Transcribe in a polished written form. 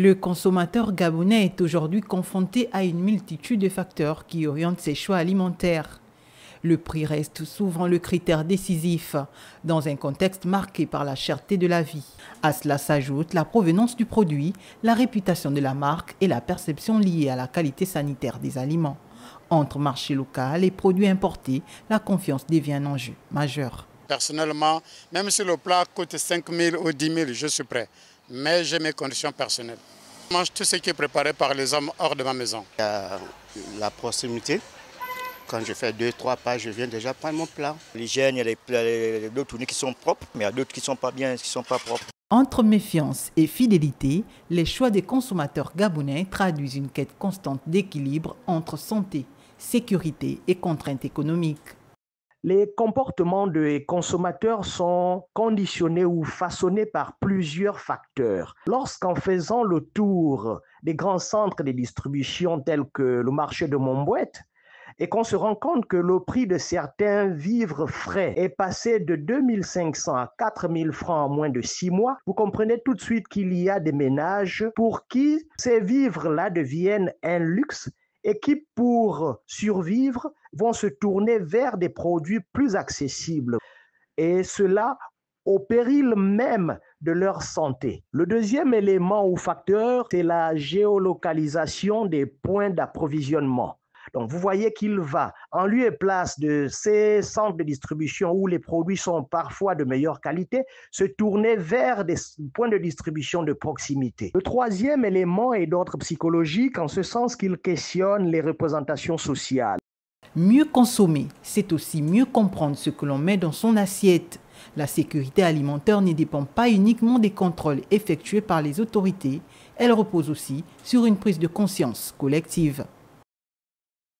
Le consommateur gabonais est aujourd'hui confronté à une multitude de facteurs qui orientent ses choix alimentaires. Le prix reste souvent le critère décisif dans un contexte marqué par la cherté de la vie. À cela s'ajoute la provenance du produit, la réputation de la marque et la perception liée à la qualité sanitaire des aliments. Entre marché local et produits importés, la confiance devient un enjeu majeur. Personnellement, même si le plat coûte 5 000 ou 10 000, je suis prêt. Mais j'ai mes conditions personnelles. Je mange tout ce qui est préparé par les hommes hors de ma maison. Il y a la proximité. Quand je fais 2-3 pas, je viens déjà prendre mon plat. L'hygiène, il y a d'autres qui sont propres, mais il y a d'autres qui ne sont pas bien, qui ne sont pas propres. Entre méfiance et fidélité, les choix des consommateurs gabonais traduisent une quête constante d'équilibre entre santé, sécurité et contraintes économiques. Les comportements des consommateurs sont conditionnés ou façonnés par plusieurs facteurs. Lorsqu'en faisant le tour des grands centres de distribution tels que le marché de Montbouette, et qu'on se rend compte que le prix de certains vivres frais est passé de 2 500 à 4 000 francs en moins de 6 mois, vous comprenez tout de suite qu'il y a des ménages pour qui ces vivres-là deviennent un luxe et qui, pour survivre, vont se tourner vers des produits plus accessibles. Et cela au péril même de leur santé. Le deuxième élément ou facteur, c'est la géolocalisation des points d'approvisionnement. Donc, vous voyez qu'il va, en lieu et place de ces centres de distribution où les produits sont parfois de meilleure qualité, se tourner vers des points de distribution de proximité. Le troisième élément est d'ordre psychologique, en ce sens qu'il questionne les représentations sociales. Mieux consommer, c'est aussi mieux comprendre ce que l'on met dans son assiette. La sécurité alimentaire ne dépend pas uniquement des contrôles effectués par les autorités, elle repose aussi sur une prise de conscience collective.